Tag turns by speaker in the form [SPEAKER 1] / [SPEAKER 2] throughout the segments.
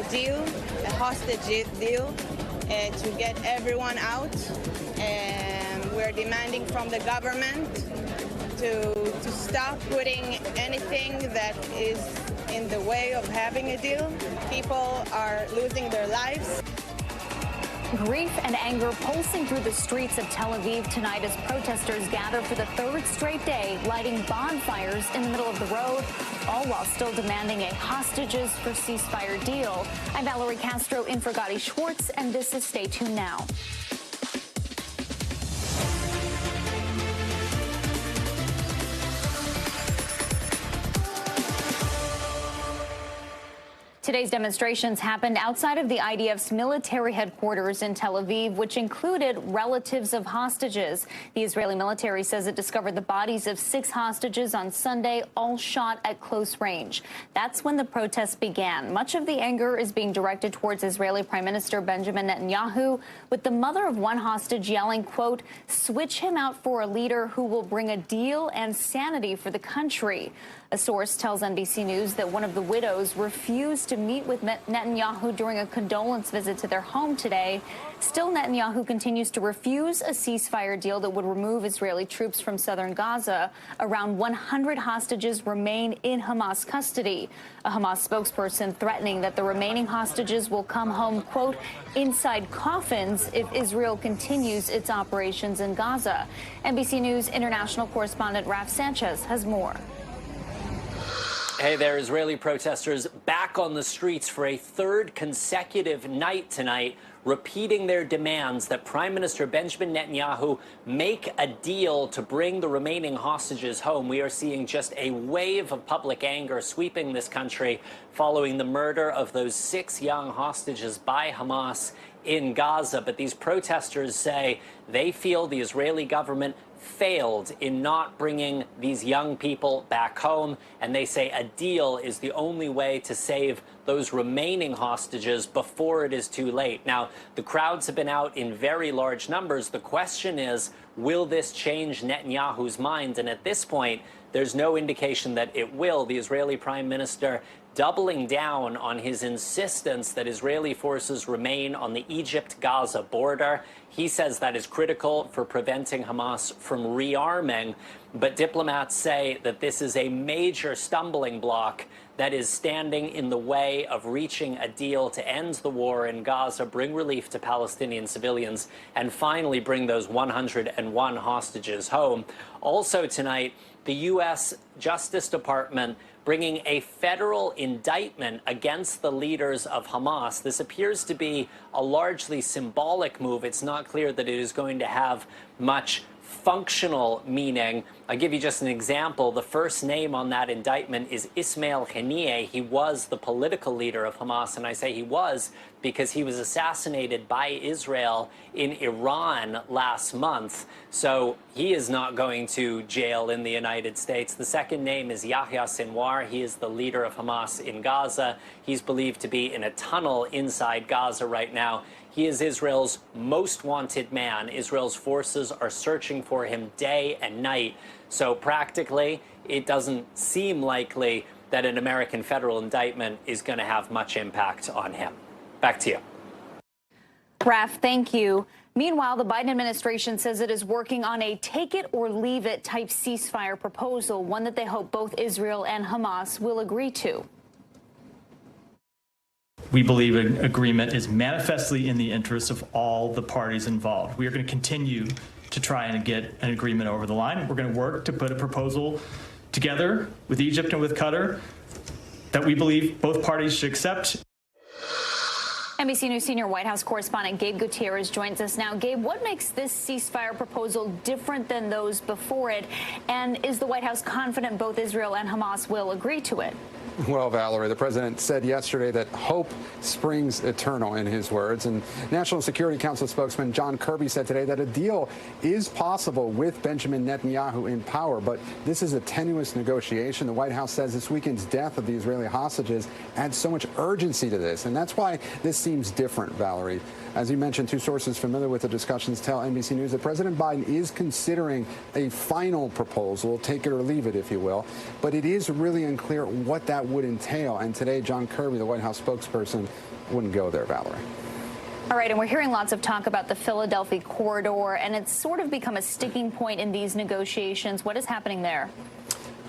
[SPEAKER 1] a deal, a hostage deal, to get everyone out. And we're demanding from the government to stop putting anything that is in the way of having a deal. People are losing their lives.
[SPEAKER 2] Grief and anger pulsing through the streets of Tel Aviv tonight as protesters gather for the third straight day, lighting bonfires in the middle of the road, all while still demanding a hostages for ceasefire deal. I'm Valerie Castro in for Gadi Schwartz, and this is Stay Tuned Now. Today's demonstrations happened outside of the IDF's military headquarters in Tel Aviv, which included relatives of hostages. The Israeli military says it discovered the bodies of 6 hostages on Sunday, all shot at close range. That's when the protests began. Much of the anger is being directed towards Israeli Prime Minister Benjamin Netanyahu, with the mother of one hostage yelling, quote, "Switch him out for a leader who will bring a deal and sanity for the country." A source tells NBC News that one of the widows refused to meet with Netanyahu during a condolence visit to their home today. Still, Netanyahu continues to refuse a ceasefire deal that would remove Israeli troops from southern Gaza. Around 100 hostages remain in Hamas custody. A Hamas spokesperson threatening that the remaining hostages will come home, quote, inside coffins if Israel continues its operations in Gaza. NBC News international correspondent Raf Sanchez has more.
[SPEAKER 3] Hey there, Israeli protesters back on the streets for a third consecutive night tonight, repeating their demands that Prime Minister Benjamin Netanyahu make a deal to bring the remaining hostages home. We are seeing just a wave of public anger sweeping this country following the murder of those 6 young hostages by Hamas in Gaza. But these protesters say they feel the Israeli government failed in not bringing these young people back home, and they say a deal is the only way to save those remaining hostages before it is too late. Now, the crowds have been out in very large numbers. The question is, will this change Netanyahu's mind? And at this point, there's no indication that it will. The Israeli Prime Minister doubling down on his insistence that Israeli forces remain on the Egypt-Gaza border. He says that is critical for preventing Hamas from rearming. But diplomats say that this is a major stumbling block that is standing in the way of reaching a deal to end the war in Gaza, bring relief to Palestinian civilians, and finally bring those 101 hostages home. Also tonight, the U.S. Justice Department bringing a federal indictment against the leaders of Hamas. This appears to be a largely symbolic move. It's not clear that it is going to have much functional meaning. I'll give you just an example. The first name on that indictment is Ismail Haniyeh. He was the political leader of Hamas, and I say he was because he was assassinated by Israel in Iran last month. So he is not going to jail in the United States. The second name is Yahya Sinwar. He is the leader of Hamas in Gaza. He's believed to be in a tunnel inside Gaza right now. He is Israel's most wanted man. Israel's forces are searching for him day and night. So practically, it doesn't seem likely that an American federal indictment is going to have much impact on him. Back to you.
[SPEAKER 2] Raf, thank you. Meanwhile, the Biden administration says it is working on a take-it-or-leave-it type ceasefire proposal, one that they hope both Israel and Hamas will agree to.
[SPEAKER 4] We believe an agreement is manifestly in the interests of all the parties involved. We are going to continue to try and get an agreement over the line. We're going to work to put a proposal together with Egypt and with Qatar that we believe both parties should accept.
[SPEAKER 2] NBC News senior White House correspondent Gabe Gutierrez joins us now. Gabe, what makes this ceasefire proposal different than those before it? And is the White House confident both Israel and Hamas will agree to it?
[SPEAKER 5] Well, Valerie, the president said yesterday that hope springs eternal, in his words. And National Security Council spokesman John Kirby said today that a deal is possible with Benjamin Netanyahu in power. But this is a tenuous negotiation. The White House says this weekend's death of the Israeli hostages adds so much urgency to this. And that's why this seems different, Valerie. As you mentioned, 2 sources familiar with the discussions tell NBC News that President Biden is considering a final proposal, take it or leave it, if you will. But it is really unclear what that would entail. And today, John Kirby, the White House spokesperson, wouldn't go there, Valerie.
[SPEAKER 2] All right, and we're hearing lots of talk about the Philadelphia corridor, and it's sort of become a sticking point in these negotiations. What is happening there?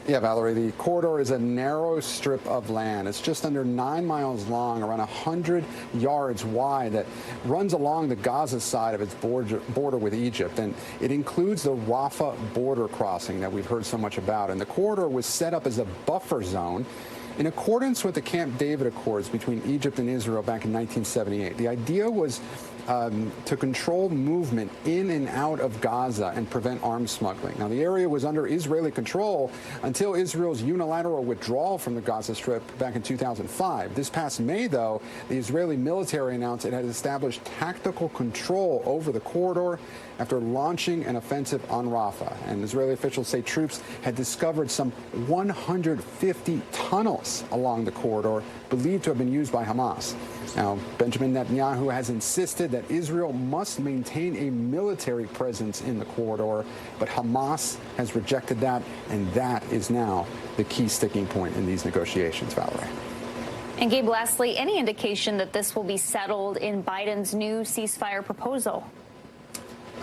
[SPEAKER 5] Yeah, Valerie, the corridor is a narrow strip of land. It's just under 9 miles long, around 100 yards wide, that runs along the Gaza side of its border with Egypt. And it includes the Rafah border crossing that we've heard so much about. And the corridor was set up as a buffer zone in accordance with the Camp David Accords between Egypt and Israel back in 1978. The idea was to control movement in and out of Gaza and prevent arms smuggling. Now, the area was under Israeli control until Israel's unilateral withdrawal from the Gaza Strip back in 2005. This past May, though, the Israeli military announced it had established tactical control over the corridor after launching an offensive on Rafah. And Israeli officials say troops had discovered some 150 tunnels along the corridor believed to have been used by Hamas. Now, Benjamin Netanyahu has insisted that Israel must maintain a military presence in the corridor, but Hamas has rejected that, and that is now the key sticking point in these negotiations, Valerie.
[SPEAKER 2] And Gabe, lastly, any indication that this will be settled in Biden's new ceasefire proposal?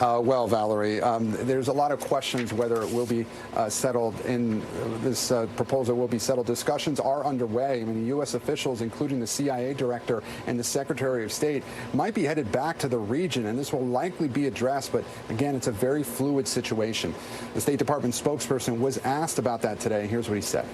[SPEAKER 5] Well, Valerie, there's a lot of questions whether it will be settled in this proposal will be settled. Discussions are underway. I mean, the U.S. officials, including the CIA director and the Secretary of State, might be headed back to the region, and this will likely be addressed. But again, it's a very fluid situation. The State Department spokesperson was asked about that today. Here's what he said.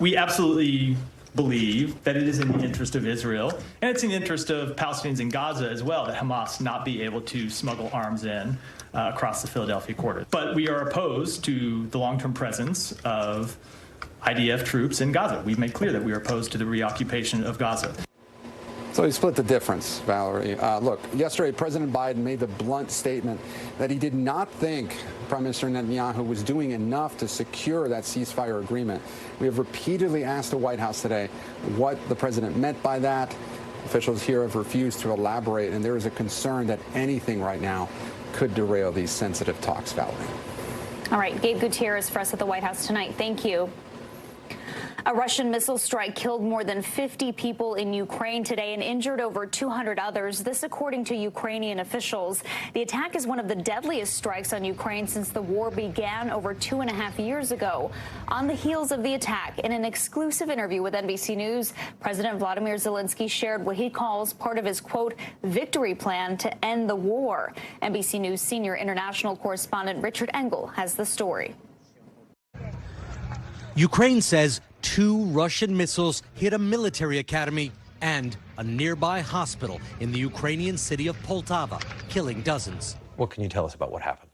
[SPEAKER 4] We absolutely believe that it is in the interest of Israel, and it's in the interest of Palestinians in Gaza as well, that Hamas not be able to smuggle arms in across the Philadelphia corridor. But we are opposed to the long-term presence of IDF troops in Gaza. We've made clear that we are opposed to the reoccupation of Gaza.
[SPEAKER 5] So he split the difference, Valerie. Look, yesterday, President Biden made the blunt statement that he did not think Prime Minister Netanyahu was doing enough to secure that ceasefire agreement. We have repeatedly asked the White House today what the president meant by that. Officials here have refused to elaborate, and there is a concern that anything right now could derail these sensitive talks, Valerie.
[SPEAKER 2] All right, Gabe Gutierrez for us at the White House tonight. Thank you. A Russian missile strike killed more than 50 people in Ukraine today and injured over 200 others. This, according to Ukrainian officials. The attack is one of the deadliest strikes on Ukraine since the war began over 2.5 years ago. On the heels of the attack, in an exclusive interview with NBC News, President Vladimir Zelensky shared what he calls part of his, quote, victory plan to end the war. NBC News senior international correspondent Richard Engel has the story.
[SPEAKER 6] Ukraine says 2 Russian missiles hit a military academy and a nearby hospital in the Ukrainian city of Poltava, killing dozens.
[SPEAKER 7] What can you tell us about what happened?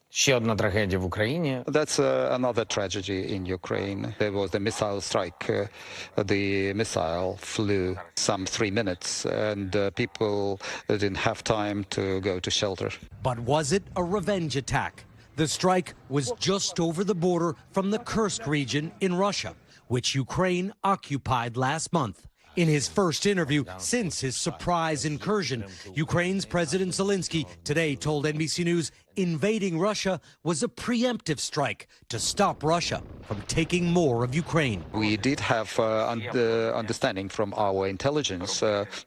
[SPEAKER 8] Ще одна трагедія в Україні.
[SPEAKER 9] That's another tragedy in Ukraine. There was a missile strike. The missile flew some 3 minutes, and people didn't have time to go to shelter.
[SPEAKER 6] But was it a revenge attack? The strike was just over the border from the Kursk region in Russia, which Ukraine occupied last month. In his first interview since his surprise incursion, Ukraine's President Zelensky today told NBC News invading Russia was a preemptive strike to stop Russia from taking more of Ukraine.
[SPEAKER 9] We did have understanding from our intelligence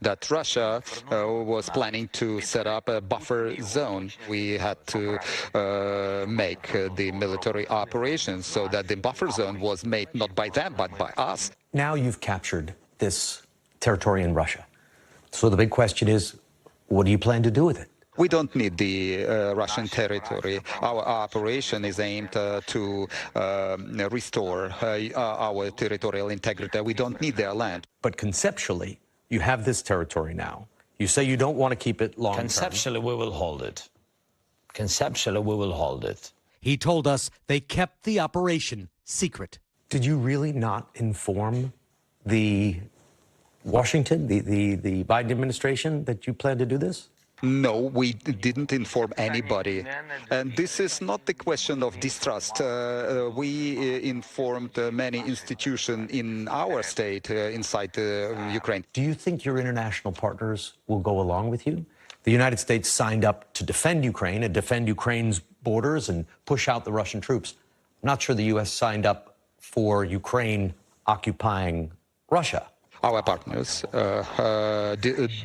[SPEAKER 9] that Russia was planning to set up a buffer zone. We had to make the military operations so that the buffer zone was made not by them, but by us.
[SPEAKER 7] Now you've captured this territory in Russia. So the big question is, what do you plan to do with it?
[SPEAKER 9] We don't need the Russian territory. Our operation is aimed to restore our territorial integrity. We don't need their land.
[SPEAKER 7] But conceptually, you have this territory now. You say you don't want to keep it long term.
[SPEAKER 8] Conceptually, we will hold it. Conceptually, we will hold it.
[SPEAKER 6] He told us they kept the operation secret.
[SPEAKER 7] Did you really not inform the Washington, the Biden administration, that you plan to do this?
[SPEAKER 9] No, we didn't inform anybody. And this is not the question of distrust. We informed many institutions in our state inside Ukraine.
[SPEAKER 7] Do you think your international partners will go along with you? The United States signed up to defend Ukraine and defend Ukraine's borders and push out the Russian troops. I'm not sure the U.S. signed up for Ukraine occupying Russia.
[SPEAKER 9] Our partners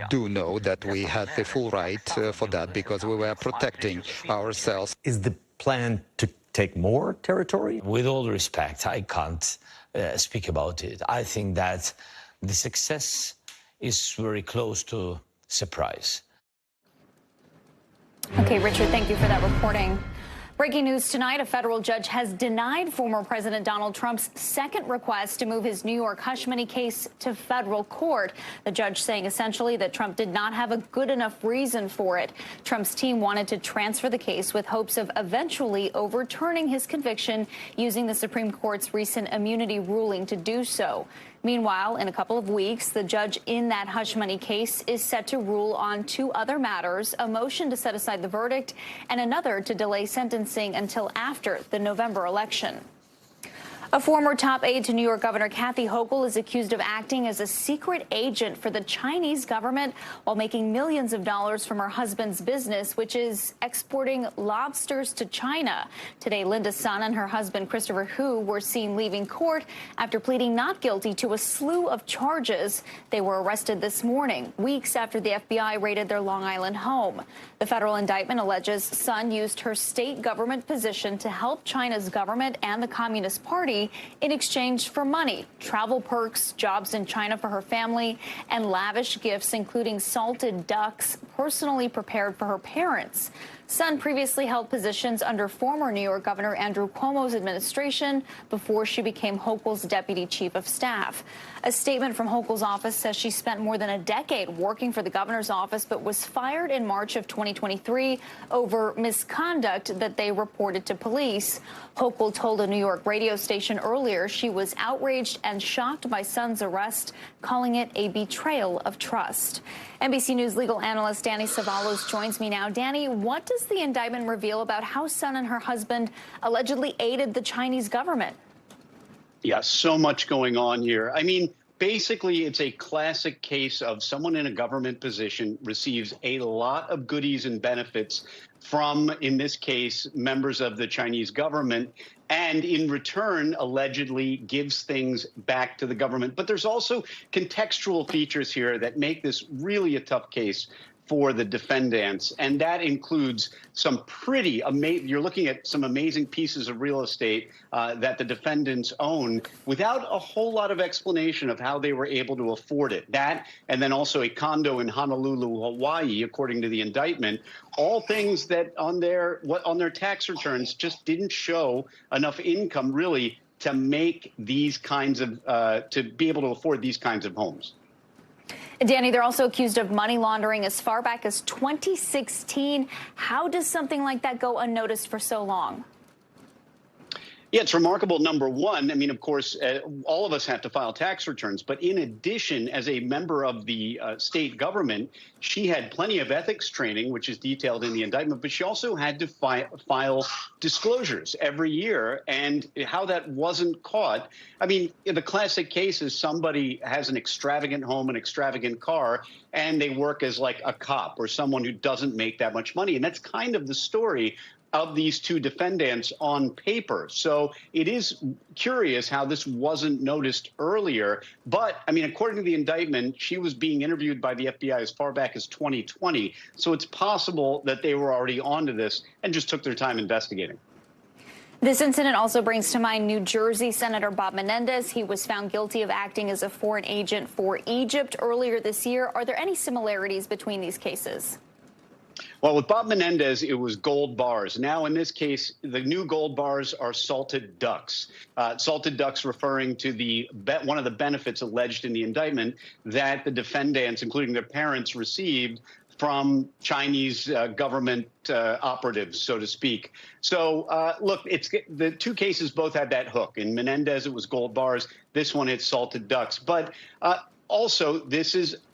[SPEAKER 9] do know that we had the full right for that because we were protecting ourselves.
[SPEAKER 7] Is the plan to take more territory?
[SPEAKER 8] With all respect, I can't speak about it. I think that the success is very close to surprise.
[SPEAKER 2] Okay, Richard, thank you for that reporting. Breaking news tonight, a federal judge has denied former President Donald Trump's second request to move his New York hush money case to federal court. The judge saying essentially that Trump did not have a good enough reason for it. Trump's team wanted to transfer the case with hopes of eventually overturning his conviction using the Supreme Court's recent immunity ruling to do so. Meanwhile, in a couple of weeks, the judge in that hush money case is set to rule on two other matters, a motion to set aside the verdict and another to delay sentencing until after the November election. A former top aide to New York Governor Kathy Hochul is accused of acting as a secret agent for the Chinese government while making millions of dollars from her husband's business, which is exporting lobsters to China. Today, Linda Sun and her husband, Christopher Hu, were seen leaving court after pleading not guilty to a slew of charges. They were arrested this morning, weeks after the FBI raided their Long Island home. The federal indictment alleges Sun used her state government position to help China's government and the Communist Party in exchange for money, travel perks, jobs in China for her family, and lavish gifts, including salted ducks personally prepared for her parents. Sun previously held positions under former New York Governor Andrew Cuomo's administration before she became Hochul's deputy chief of staff. A statement from Hochul's office says she spent more than a decade working for the governor's office, but was fired in March of 2023 over misconduct that they reported to police. Hochul told a New York radio station earlier she was outraged and shocked by Sun's arrest, calling it a betrayal of trust. NBC News legal analyst Danny Savalos joins me now. Danny, what does the indictment reveal about how Sun and her husband allegedly aided the Chinese government?
[SPEAKER 10] Yeah, so much going on here. I mean, basically, it's a classic case of someone in a government position receives a lot of goodies and benefits from, in this case, members of the Chinese government, and in return, allegedly gives things back to the government. But there's also contextual features here that make this really a tough case for the defendants, and that includes some pretty amazing, you're looking at some amazing pieces of real estate that the defendants own without a whole lot of explanation of how they were able to afford it. That, and then also a condo in Honolulu, Hawaii, according to the indictment, all things that on their tax returns just didn't show enough income really to make these kinds of, to be able to afford these kinds of homes.
[SPEAKER 2] Danny, they're also accused of money laundering as far back as 2016. How does something like that go unnoticed for so long?
[SPEAKER 10] Yeah, it's remarkable. Number one, I mean, of course, all of us have to file tax returns. But in addition, as a member of the state government, she had plenty of ethics training, which is detailed in the indictment. But she also had to file disclosures every year. And how that wasn't caught. I mean, the classic case is somebody has an extravagant home, an extravagant car, and they work as like a cop or someone who doesn't make that much money. And that's kind of the story of these two defendants on paper. So it is curious how this wasn't noticed earlier. But, I mean, according to the indictment, she was being interviewed by the FBI as far back as 2020. So it's possible that they were already onto this and just took their time investigating.
[SPEAKER 2] This incident also brings to mind New Jersey Senator Bob Menendez. He was found guilty of acting as a foreign agent for Egypt earlier this year. Are there any similarities between these cases?
[SPEAKER 10] Well, with Bob Menendez, it was gold bars. Now, in this case, the new gold bars are salted ducks. Salted ducks referring to one of the benefits alleged in the indictment that the defendants, including their parents, received from Chinese government operatives, so to speak. So, look, the two cases both had that hook. In Menendez, it was gold bars. This one, it's salted ducks. But also,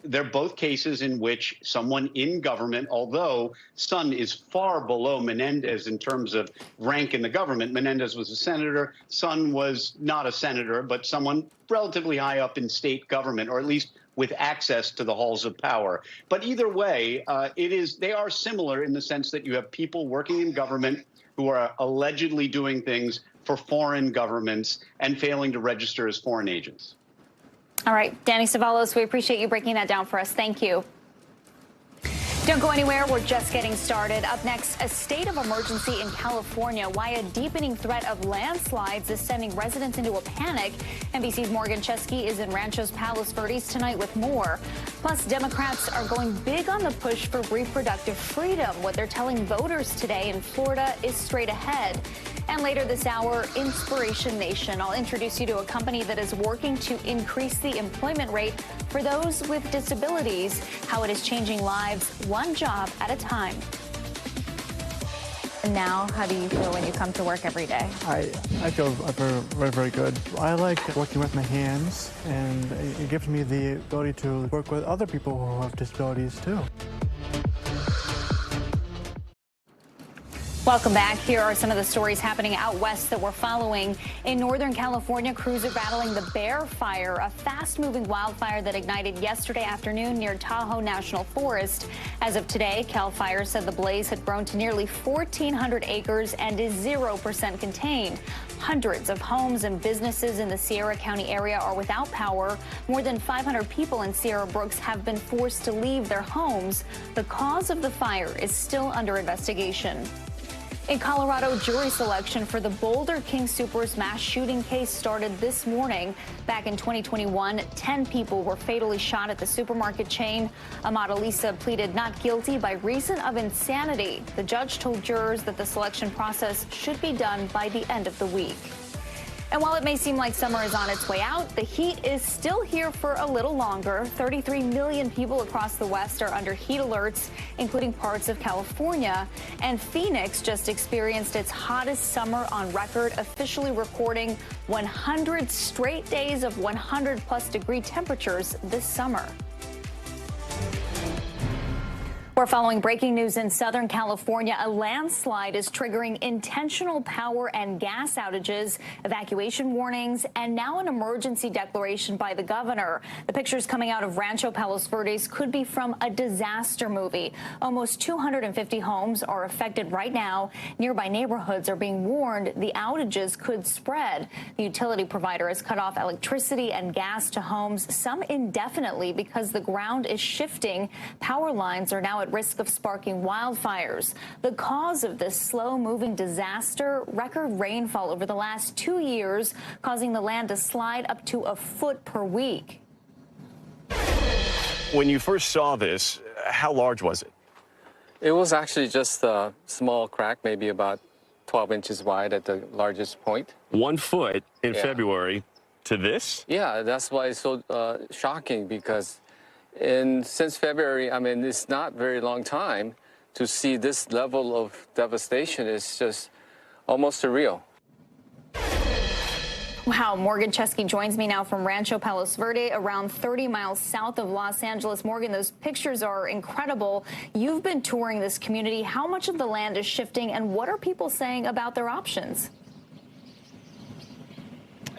[SPEAKER 10] they're both cases in which someone in government, although Sun is far below Menendez in terms of rank in the government. Menendez was a senator. Sun was not a senator, but someone relatively high up in state government, or at least with access to the halls of power. But either way, they are similar in the sense that you have people working in government who are allegedly doing things for foreign governments and failing to register as foreign agents.
[SPEAKER 2] All right, Danny Savalos, we appreciate you breaking that down for us. Thank you. Don't go anywhere. We're just getting started. Up next, a state of emergency in California. Why a deepening threat of landslides is sending residents into a panic. NBC's Morgan Chesky is in Rancho Palos Verdes tonight with more. Plus, Democrats are going big on the push for reproductive freedom. What they're telling voters today in Florida is straight ahead. And later this hour, Inspiration Nation. I'll introduce you to a company that is working to increase the employment rate for those with disabilities, how it is changing lives one job at a time. And now, how do you feel when you come to work every day?
[SPEAKER 11] I feel very, very good. I like working with my hands, and it gives me the ability to work with other people who have disabilities too.
[SPEAKER 2] Welcome back. Here are some of the stories happening out west that we're following. In Northern California, crews are battling the Bear Fire, a fast-moving wildfire that ignited yesterday afternoon near Tahoe National Forest. As of today, CAL FIRE said the blaze had grown to nearly 1,400 acres and is 0% contained. Hundreds of homes and businesses in the Sierra County area are without power. More than 500 people in Sierra Brooks have been forced to leave their homes. The cause of the fire is still under investigation. In Colorado, jury selection for the Boulder King Soopers mass shooting case started this morning. Back in 2021, 10 people were fatally shot at the supermarket chain. Ahmad Alisa pleaded not guilty by reason of insanity. The judge told jurors that the selection process should be done by the end of the week. And while it may seem like summer is on its way out, the heat is still here for a little longer. 33 million people across the West are under heat alerts, including parts of California. And Phoenix just experienced its hottest summer on record, officially recording 100 straight days of 100-plus degree temperatures this summer. We're following breaking news in Southern California. A landslide is triggering intentional power and gas outages, evacuation warnings, and now an emergency declaration by the governor. The pictures coming out of Rancho Palos Verdes could be from a disaster movie. Almost 250 homes are affected right now. Nearby neighborhoods are being warned the outages could spread. The utility provider has cut off electricity and gas to homes, some indefinitely, because the ground is shifting. Power lines are now at risk of sparking wildfires. The cause of this slow-moving disaster, record rainfall over the last 2 years, causing the land to slide up to a foot per week.
[SPEAKER 12] When you first saw this, how large was it?
[SPEAKER 13] It was actually just a small crack, maybe about 12 inches wide at the largest point.
[SPEAKER 12] 1 foot in February to this?
[SPEAKER 13] Yeah, that's why it's so shocking, because since February, I mean, it's not very long time to see this level of devastation. Is just almost surreal.
[SPEAKER 2] Wow, Morgan Chesky joins me now from Rancho Palos Verdes, around 30 miles south of Los Angeles. Morgan, those pictures are incredible. You've been touring this community. How much of the land is shifting, and what are people saying about their options?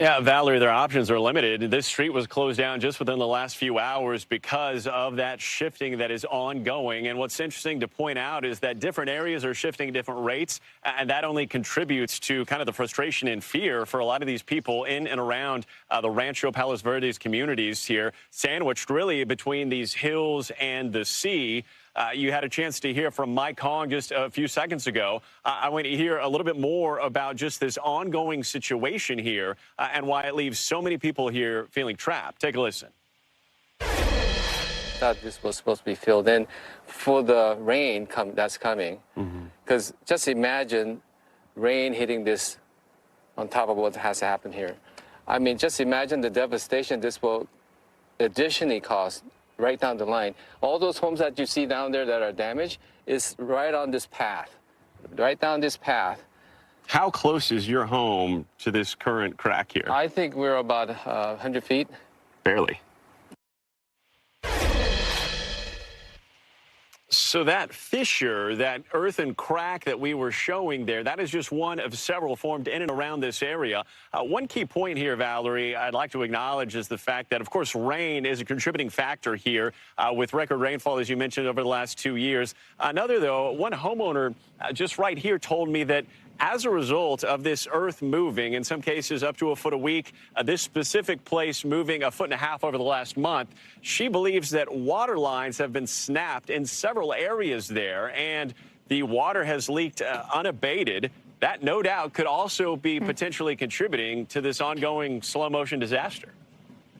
[SPEAKER 12] Yeah, Valerie, their options are limited. This street was closed down just within the last few hours because of that shifting that is ongoing. And what's interesting to point out is that different areas are shifting at different rates, and that only contributes to kind of the frustration and fear for a lot of these people in and around the Rancho Palos Verdes communities here, sandwiched really between these hills and the sea. You had a chance to hear from Mike Hong just a few seconds ago. I want to hear a little bit more about just this ongoing situation here and why it leaves so many people here feeling trapped. Take a listen.
[SPEAKER 13] That this was supposed to be filled in for the rain that's coming. Because just imagine rain hitting this on top of what has happened here. I mean, just imagine the devastation this will additionally cause right down the line. All those homes that you see down there that are damaged is right on this path, right down this path.
[SPEAKER 12] How close is your home to this current crack here?
[SPEAKER 13] I think we're about 100 feet.
[SPEAKER 12] Barely. So that fissure, that earthen crack that we were showing there, that is just one of several formed in and around this area. One key point here, Valerie, I'd like to acknowledge is the fact that, of course, rain is a contributing factor here with record rainfall, as you mentioned, over the last 2 years. Another, though, one homeowner just right here told me that as a result of this earth moving, in some cases up to a foot a week, this specific place moving 1.5 feet over the last month. She believes that water lines have been snapped in several areas there, and the water has leaked unabated. That, no doubt, could also be potentially contributing to this ongoing slow motion disaster.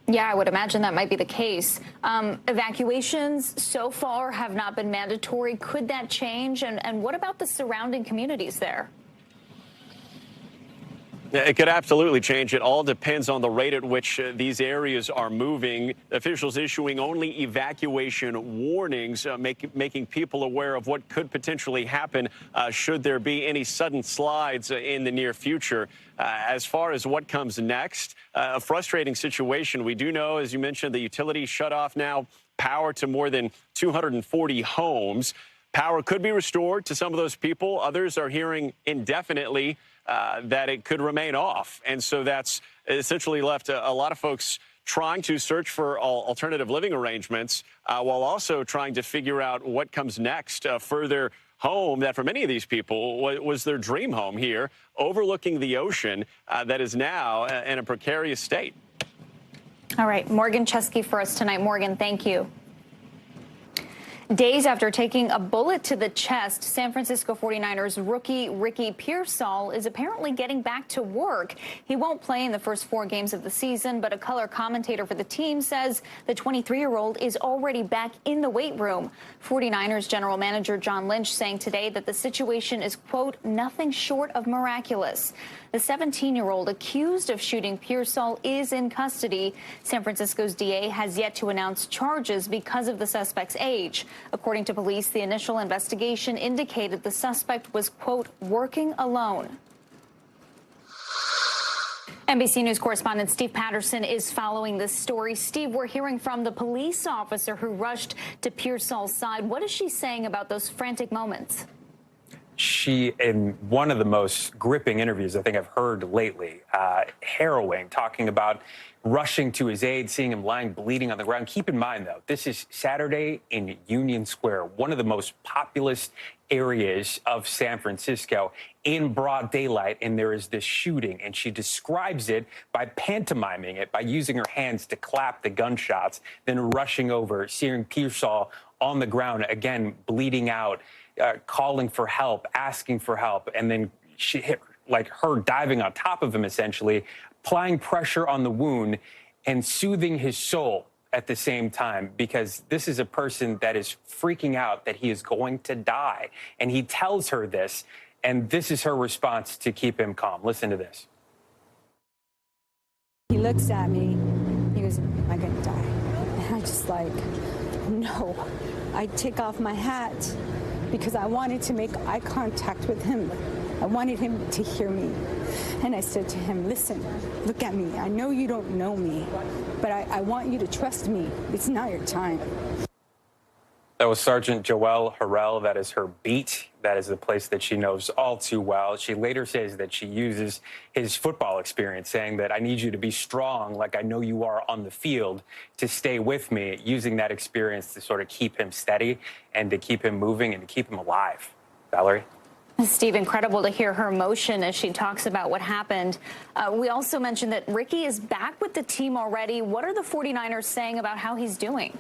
[SPEAKER 2] Yeah, I would imagine that might be the case. Evacuations so far have not been mandatory. Could that change? And what about the surrounding communities there?
[SPEAKER 12] It could absolutely change. It all depends on the rate at which these areas are moving. Officials issuing only evacuation warnings, making people aware of what could potentially happen should there be any sudden slides in the near future. As far as what comes next, a frustrating situation. We do know, as you mentioned, the utilities shut off now, power to more than 240 homes. Power could be restored to some of those people. Others are hearing indefinitely that it could remain off. And so that's essentially left a lot of folks trying to search for alternative living arrangements while also trying to figure out what comes next for their home that for many of these people was their dream home here, overlooking the ocean that is now in a precarious state.
[SPEAKER 2] All right, Morgan Chesky for us tonight. Morgan, thank you. Days after taking a bullet to the chest, San Francisco 49ers rookie Ricky Pearshall is apparently getting back to work. He won't play in the first 4 games of the season, but a color commentator for the team says the 23-year-old is already back in the weight room. 49ers general manager John Lynch saying today that the situation is, quote, nothing short of miraculous. The 17-year-old accused of shooting Pearshall is in custody. San Francisco's DA has yet to announce charges because of the suspect's age. According to police, the initial investigation indicated the suspect was, quote, working alone. NBC News correspondent Steve Patterson is following this story. Steve, we're hearing from the police officer who rushed to Pearshall's side. What is she saying about those frantic moments?
[SPEAKER 14] She, in one of the most gripping interviews I think I've heard lately, harrowing, talking about rushing to his aid, seeing him lying bleeding on the ground. Keep in mind, though, this is Saturday in Union Square, one of the most populous areas of San Francisco, in broad daylight, and there is this shooting, and she describes it by pantomiming it, by using her hands to clap the gunshots, then rushing over, seeing Pearshall on the ground, again, bleeding out, calling for help, asking for help, and then she hit, like her diving on top of him, essentially, applying pressure on the wound and soothing his soul at the same time, because this is a person that is freaking out that he is going to die. And he tells her this, and this is her response to keep him calm. Listen to this.
[SPEAKER 15] He looks at me, he goes, am I gonna die? And I just like, no. I take off my hat because I wanted to make eye contact with him. I wanted him to hear me. And I said to him, listen, look at me. I know you don't know me, but I want you to trust me. It's not your time.
[SPEAKER 14] That was Sergeant Joelle Harrell. That is her beat. That is the place that she knows all too well. She later says that she uses his football experience, saying that I need you to be strong like I know you are on the field to stay with me, using that experience to sort of keep him steady and to keep him moving and to keep him alive. Valerie?
[SPEAKER 2] Steve, incredible to hear her emotion as she talks about what happened. We also mentioned that Ricky is back with the team already. What are the 49ers saying about how he's doing?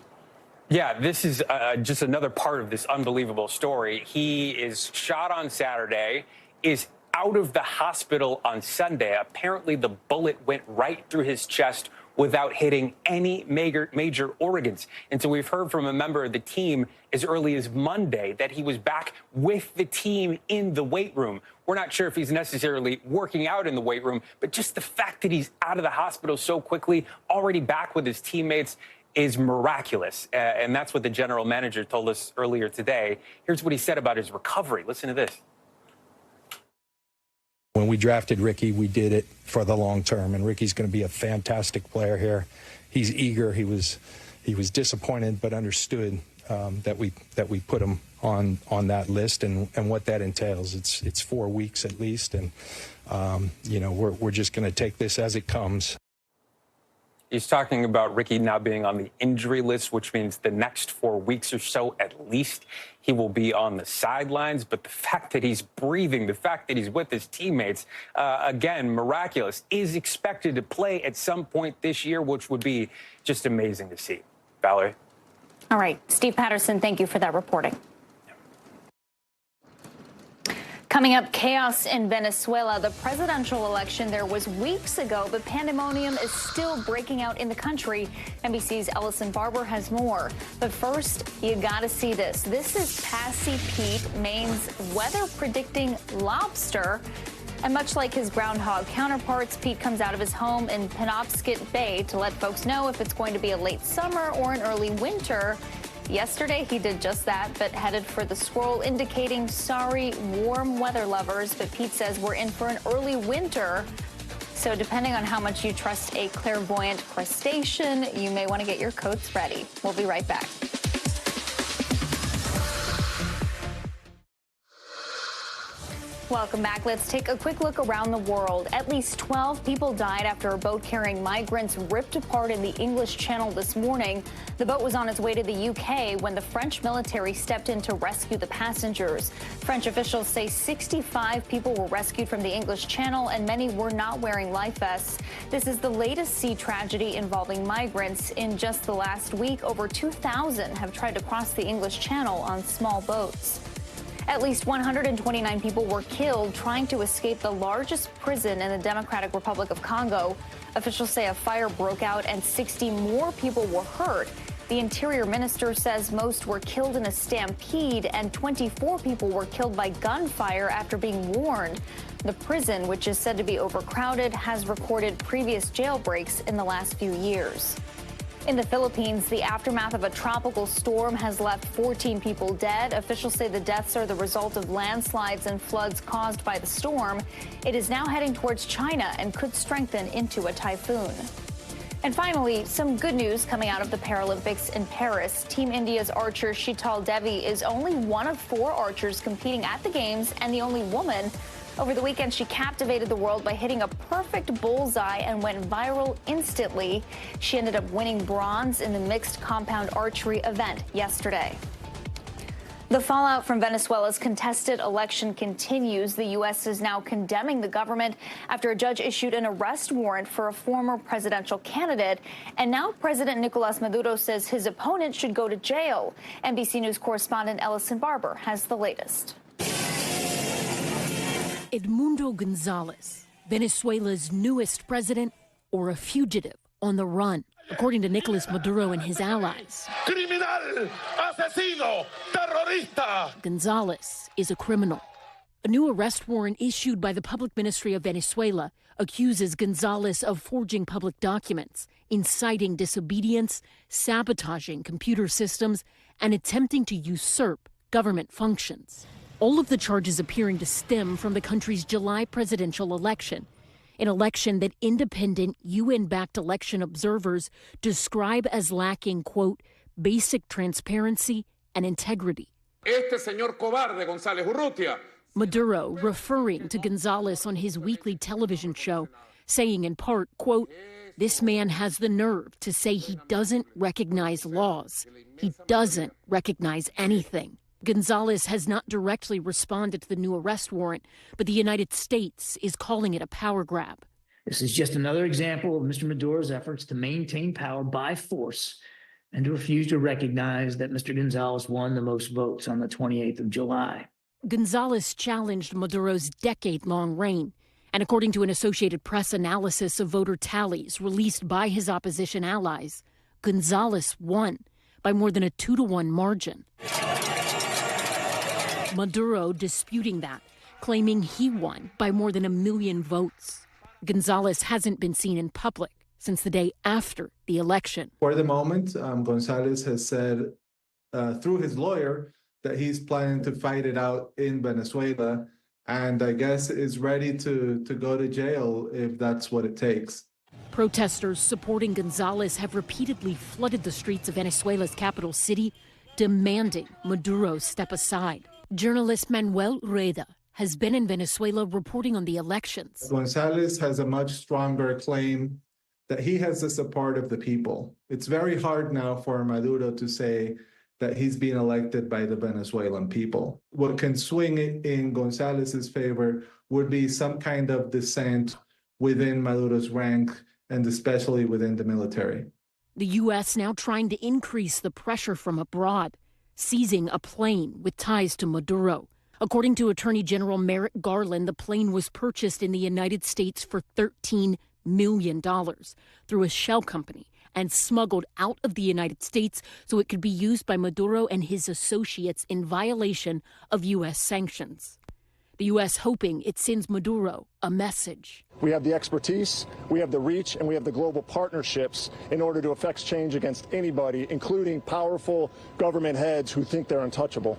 [SPEAKER 14] Yeah, this is just another part of this unbelievable story. He is shot on Saturday, is out of the hospital on Sunday. Apparently, the bullet went right through his chest without hitting any major organs. And so we've heard from a member of the team as early as Monday that he was back with the team in the weight room. We're not sure if he's necessarily working out in the weight room, but just the fact that he's out of the hospital so quickly, already back with his teammates, is miraculous. And that's what the general manager told us earlier today. Here's what he said about his recovery. Listen to this.
[SPEAKER 16] When we drafted Ricky, we did it for the long term, and Ricky's going to be a fantastic player here. He's eager. He was disappointed, but understood that we put him on that list and what that entails. It's 4 weeks at least, and you know, we're just going to take this as it comes.
[SPEAKER 14] He's talking about Ricky now being on the injury list, which means the next 4 weeks or so, at least, he will be on the sidelines. But the fact that he's breathing, the fact that he's with his teammates, again, miraculous, is expected to play at some point this year, which would be just amazing to see. Valerie?
[SPEAKER 2] All right. Steve Patterson, thank you for that reporting. Coming up, chaos in Venezuela. The presidential election there was weeks ago, but pandemonium is still breaking out in the country. NBC's Ellison Barber has more. But first, you got to see this. This is Passy Pete, Maine's weather predicting lobster. And much like his groundhog counterparts, Pete comes out of his home in Penobscot Bay to let folks know if it's going to be a late summer or an early winter. Yesterday, he did just that, but headed for the scroll indicating, sorry, warm weather lovers. But Pete says we're in for an early winter. So depending on how much you trust a clairvoyant crustacean, you may want to get your coats ready. We'll be right back. Welcome back. Let's take a quick look around the world. At least 12 people died after a boat carrying migrants ripped apart in the English Channel this morning. The boat was on its way to the UK when the French military stepped in to rescue the passengers. French officials say 65 people were rescued from the English Channel and many were not wearing life vests. This is the latest sea tragedy involving migrants. In just the last week, over 2,000 have tried to cross the English Channel on small boats. At least 129 people were killed trying to escape the largest prison in the Democratic Republic of Congo. Officials say a fire broke out and 60 more people were hurt. The Interior Minister says most were killed in a stampede and 24 people were killed by gunfire after being warned. The prison, which is said to be overcrowded, has recorded previous jailbreaks in the last few years. In the Philippines, the aftermath of a tropical storm has left 14 people dead. Officials say the deaths are the result of landslides and floods caused by the storm. It is now heading towards China and could strengthen into a typhoon. And finally, some good news coming out of the Paralympics in Paris. Team India's archer Sheetal Devi is only one of 4 archers competing at the Games and the only woman. Over the weekend, she captivated the world by hitting a perfect bullseye and went viral instantly. She ended up winning bronze in the mixed compound archery event yesterday. The fallout from Venezuela's contested election continues. The U.S. is now condemning the government after a judge issued an arrest warrant for a former presidential candidate. And now President Nicolas Maduro says his opponent should go to jail. NBC News correspondent Ellison Barber has the latest.
[SPEAKER 17] Edmundo Gonzalez, Venezuela's newest president, or a fugitive on the run, according to Nicolas Maduro and his allies.
[SPEAKER 18] Criminal, asesino, terrorista.
[SPEAKER 17] Gonzalez is a criminal. A new arrest warrant issued by the Public Ministry of Venezuela accuses Gonzalez of forging public documents, inciting disobedience, sabotaging computer systems, and attempting to usurp government functions. All of the charges appearing to stem from the country's July presidential election, an election that independent UN-backed election observers describe as lacking, quote, basic transparency and integrity.
[SPEAKER 18] Este señor cobarde González Urrutia.
[SPEAKER 17] Maduro referring to Gonzalez on his weekly television show, saying in part, quote, this man has the nerve to say he doesn't recognize laws. He doesn't recognize anything. Gonzalez has not directly responded to the new arrest warrant, but the United States is calling it a power grab.
[SPEAKER 19] This is just another example of Mr. Maduro's efforts to maintain power by force and to refuse to recognize that Mr. Gonzalez won the most votes on the 28th of July.
[SPEAKER 17] Gonzalez challenged Maduro's decade-long reign, and according to an Associated Press analysis of voter tallies released by his opposition allies, Gonzalez won by more than a 2-to-1 margin. Maduro disputing that, claiming he won by more than 1 million votes. Gonzalez hasn't been seen in public since the day after the election.
[SPEAKER 20] For the moment, Gonzalez has said through his lawyer that he's planning to fight it out in Venezuela, and I guess is ready to go to jail if that's what it takes.
[SPEAKER 17] Protesters supporting Gonzalez have repeatedly flooded the streets of Venezuela's capital city, demanding Maduro step aside. Journalist Manuel Reda has been in Venezuela reporting on the elections.
[SPEAKER 20] Gonzalez has a much stronger claim that he has the support of the people. It's very hard now for Maduro to say that he's being elected by the Venezuelan people. What can swing it in Gonzalez's favor would be some kind of dissent within Maduro's rank, and especially within the military.
[SPEAKER 17] The U.S. now trying to increase the pressure from abroad, seizing a plane with ties to Maduro. According to Attorney General Merrick Garland, the plane was purchased in the United States for $13 million through a shell company and smuggled out of the United States so it could be used by Maduro and his associates in violation of U.S. sanctions. The U.S. hoping it sends Maduro a message.
[SPEAKER 21] We have the expertise, we have the reach, and we have the global partnerships in order to effect change against anybody, including powerful government heads who think they're untouchable.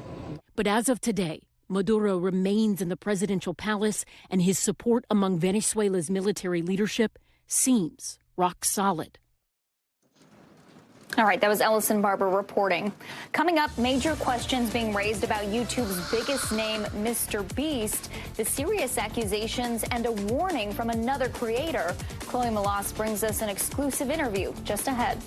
[SPEAKER 17] But as of today, Maduro remains in the presidential palace, and his support among Venezuela's military leadership seems rock solid.
[SPEAKER 2] All right, that was Ellison Barber reporting. Coming up, major questions being raised about YouTube's biggest name, Mr. Beast, the serious accusations, and a warning from another creator. Chloe Malas brings us an exclusive interview just ahead.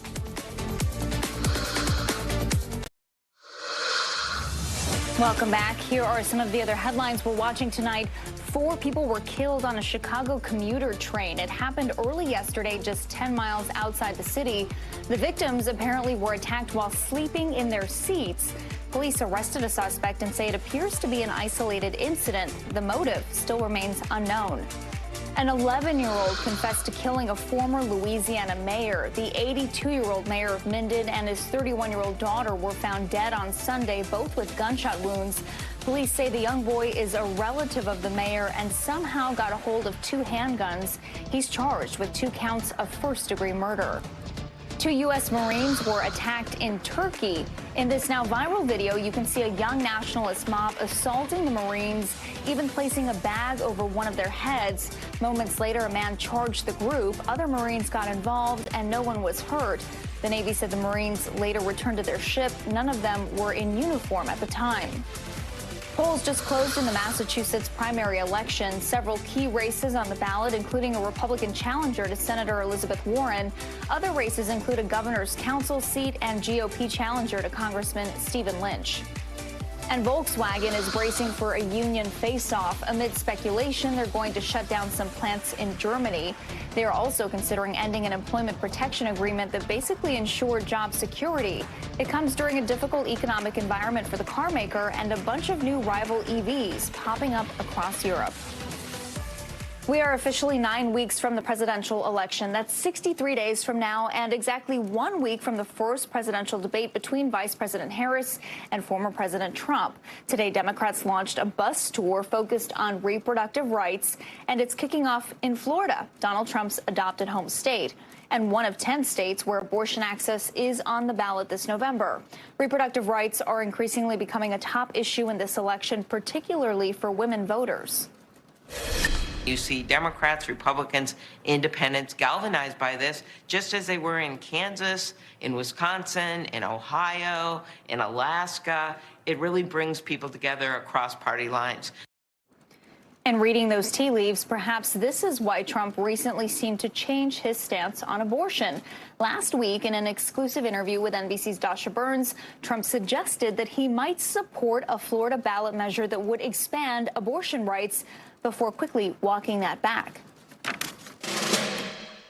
[SPEAKER 2] Welcome back. Here are some of the other headlines we're watching tonight. 4 people were killed on a Chicago commuter train. It happened early yesterday, just 10 miles outside the city. The victims apparently were attacked while sleeping in their seats. Police arrested a suspect and say it appears to be an isolated incident. The motive still remains unknown. An 11-year-old confessed to killing a former Louisiana mayor. The 82-year-old mayor of Minden and his 31-year-old daughter were found dead on Sunday, both with gunshot wounds. Police say the young boy is a relative of the mayor and somehow got a hold of 2 handguns. He's charged with 2 counts of first-degree murder. 2 U.S. Marines were attacked in Turkey. In this now viral video, you can see a young nationalist mob assaulting the Marines, even placing a bag over one of their heads. Moments later, a man charged the group. Other Marines got involved, and no one was hurt. The Navy said the Marines later returned to their ship. None of them were in uniform at the time. Polls just closed in the Massachusetts primary election. Several key races on the ballot, including a Republican challenger to Senator Elizabeth Warren. Other races include a governor's council seat and GOP challenger to Congressman Stephen Lynch. And Volkswagen is bracing for a union face-off. Amid speculation, they're going to shut down some plants in Germany. They are also considering ending an employment protection agreement that basically ensured job security. It comes during a difficult economic environment for the car maker and a bunch of new rival EVs popping up across Europe. We are officially 9 weeks from the presidential election. That's 63 days from now and exactly 1 week from the first presidential debate between Vice President Harris and former President Trump. Today, Democrats launched a bus tour focused on reproductive rights, and it's kicking off in Florida, Donald Trump's adopted home state, and one of 10 states where abortion access is on the ballot this November. Reproductive rights are increasingly becoming a top issue in this election, particularly for women voters.
[SPEAKER 22] You see Democrats, Republicans, independents galvanized by this, just as they were in Kansas, in Wisconsin, in Ohio, in Alaska. It really brings people together across party lines.
[SPEAKER 2] And reading those tea leaves, perhaps this is why Trump recently seemed to change his stance on abortion. Last week, in an exclusive interview with NBC's Dasha Burns, Trump suggested that he might support a Florida ballot measure that would expand abortion rights before quickly walking that back.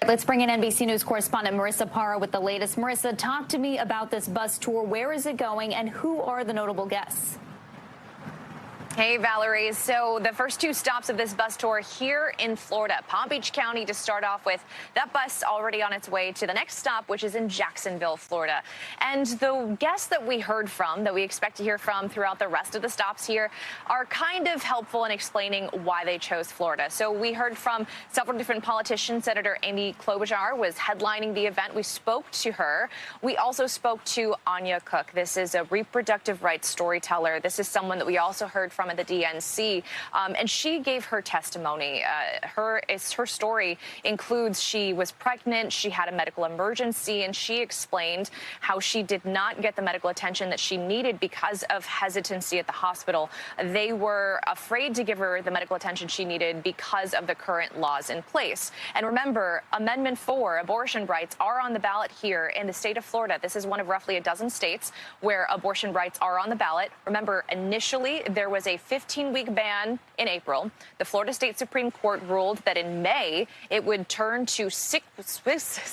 [SPEAKER 2] Let's bring in NBC News correspondent Marissa Parra with the latest. Marissa, talk to me about this bus tour. Where is it going, and who are the notable guests?
[SPEAKER 23] Hey, Valerie. So the first 2 stops of this bus tour here in Florida, Palm Beach County to start off with. That bus already on its way to the next stop, which is in Jacksonville, Florida. And the guests that we heard from, that we expect to hear from throughout the rest of the stops here, are kind of helpful in explaining why they chose Florida. So we heard from several different politicians. Senator Amy Klobuchar was headlining the event. We spoke to her. We also spoke to Anya Cook. This is a reproductive rights storyteller. This is someone that we also heard from from at the DNC, and she gave her testimony. Her story includes she was pregnant, she had a medical emergency, and she explained how she did not get the medical attention that she needed because of hesitancy at the hospital. They were afraid to give her the medical attention she needed because of the current laws in place. And remember, Amendment 4, abortion rights, are on the ballot here in the state of Florida. This is one of roughly a dozen states where abortion rights are on the ballot. Remember, initially there was a 15-week ban in April. The Florida State Supreme Court ruled that in May it would turn to six-week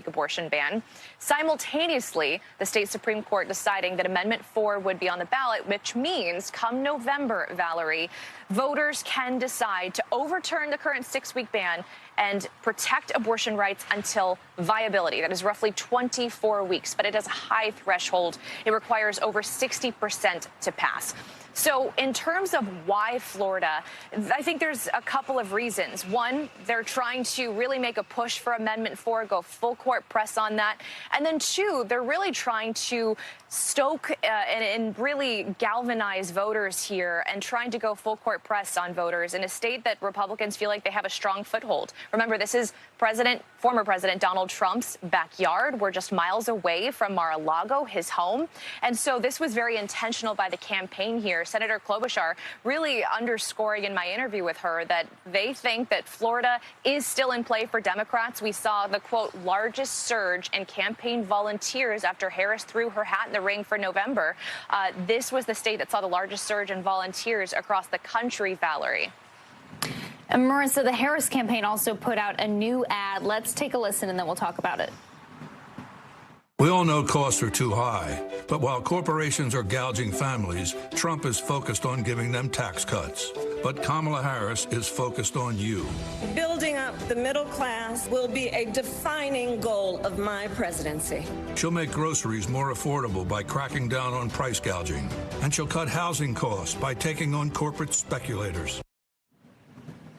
[SPEAKER 23] abortion ban. Simultaneously, the state Supreme Court deciding that Amendment 4 would be on the ballot, which means come November, Valerie, voters can decide to overturn the current 6-week ban and protect abortion rights until viability. That is roughly 24 weeks, but it has a high threshold. It requires over 60% to pass. So in terms of why Florida, I think there's a couple of reasons. One, they're trying to really make a push for Amendment 4, go full court press on that. And then two, they're really trying to stoke and really galvanize voters here and trying to go full court press on voters in a state that Republicans feel like they have a strong foothold. Remember, this is former President Donald Trump's backyard. We're just miles away from Mar-a-Lago, his home. And so this was very intentional by the campaign here. Senator Klobuchar really underscoring in my interview with her that they think that Florida is still in play for Democrats. We saw the, quote, largest surge in campaign volunteers after Harris threw her hat in the ring for November. This was the state that saw the largest surge in volunteers across the country, Valerie.
[SPEAKER 2] And Marissa, the Harris campaign also put out a new ad. Let's take a listen and then we'll talk about it.
[SPEAKER 1] We all know costs are too high, but while corporations are gouging families, Trump is focused on giving them tax cuts. But Kamala Harris is focused on you.
[SPEAKER 3] Building up the middle class will be a defining goal of my presidency.
[SPEAKER 1] She'll make groceries more affordable by cracking down on price gouging, and she'll cut housing costs by taking on corporate speculators.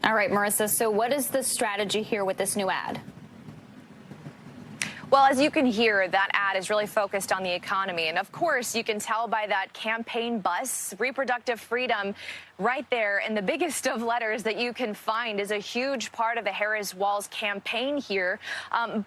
[SPEAKER 2] All right, Marissa, so what is the strategy here with this new ad?
[SPEAKER 23] Well, as you can hear, that ad is really focused on the economy. And of course, you can tell by that campaign bus, reproductive freedom right there in the biggest of letters that you can find is a huge part of the Harris-Walz campaign here.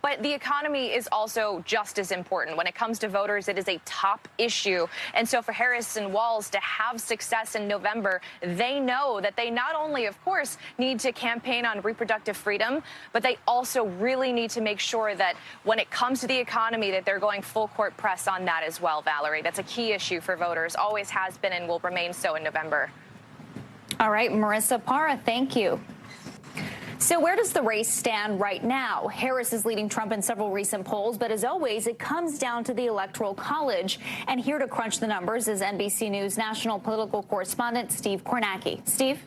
[SPEAKER 23] But the economy is also just as important. When it comes to voters, it is a top issue. And so for Harris and Walz to have success in November, they know that they not only, of course, need to campaign on reproductive freedom, but they also really need to make sure that when it comes to the economy, that they're going full court press on that as well, Valerie. That's a key issue for voters, always has been and will remain so in November.
[SPEAKER 2] All right, Marissa Parra, thank you. So where does the race stand right now? Harris is leading Trump in several recent polls, but as always, it comes down to the Electoral College. And here to crunch the numbers is NBC News national political correspondent Steve Kornacki. Steve?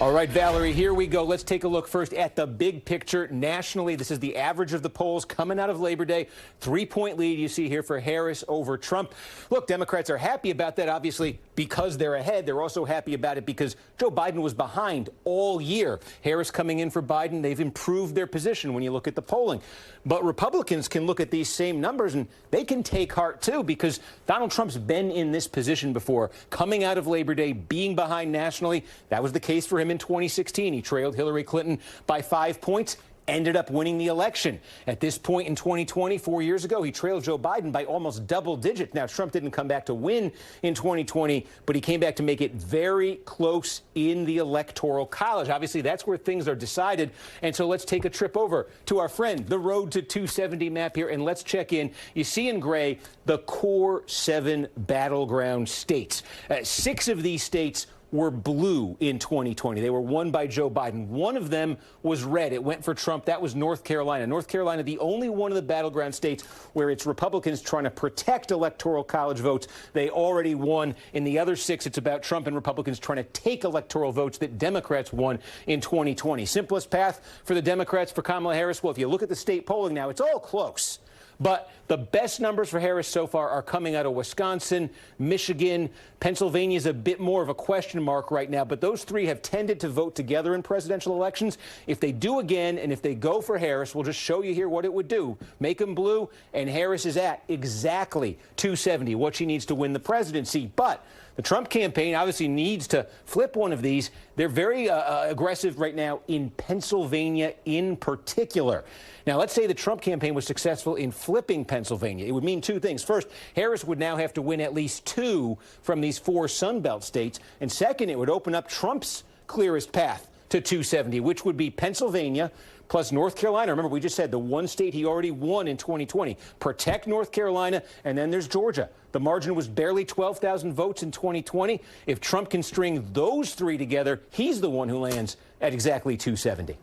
[SPEAKER 4] All right, Valerie, here we go. Let's take a look first at the big picture nationally. This is the average of the polls coming out of Labor Day. 3-point lead you see here for Harris over Trump. Look, Democrats are happy about that, obviously, because they're ahead. They're also happy about it because Joe Biden was behind all year. Harris coming in for Biden. They've improved their position when you look at the polling. But Republicans can look at these same numbers and they can take heart, too, because Donald Trump's been in this position before, coming out of Labor Day, being behind nationally. That was the case for him in 2016. He trailed Hillary Clinton by 5 points, ended up winning the election. At this point in 2020, 4 years ago, he trailed Joe Biden by almost double digits. Now, Trump didn't come back to win in 2020, but he came back to make it very close in the Electoral College. Obviously, that's where things are decided. And so let's take a trip over to our friend, the Road to 270 map here, and let's check in. You see in gray the core 7 battleground states. 6 of these states were blue in 2020. They were won by Joe Biden. One of them was red. It went for Trump. That was North Carolina. North Carolina, the only one of the battleground states where it's Republicans trying to protect Electoral College votes. They already won. In the other 6, it's about Trump and Republicans trying to take electoral votes that Democrats won in 2020. Simplest path for the Democrats, for Kamala Harris? Well, if you look at the state polling now, it's all close. But the best numbers for Harris so far are coming out of Wisconsin, Michigan. Pennsylvania is a bit more of a question mark right now, but those 3 have tended to vote together in presidential elections. If they do again, and if they go for Harris, we'll just show you here what it would do. Make them blue, and Harris is at exactly 270, what she needs to win the presidency. But The Trump campaign obviously needs to flip one of these. They're very aggressive right now in Pennsylvania in particular. Now, let's say the Trump campaign was successful in flipping Pennsylvania. It would mean two things. First, Harris would now have to win at least 2 from these 4 Sunbelt states. And second, it would open up Trump's clearest path to 270, which would be Pennsylvania plus North Carolina. Remember, we just said the one state he already won in 2020. Protect North Carolina, and then there's Georgia. The margin was barely 12,000 votes in 2020. If Trump can string those 3 together, he's the one who lands at exactly 270.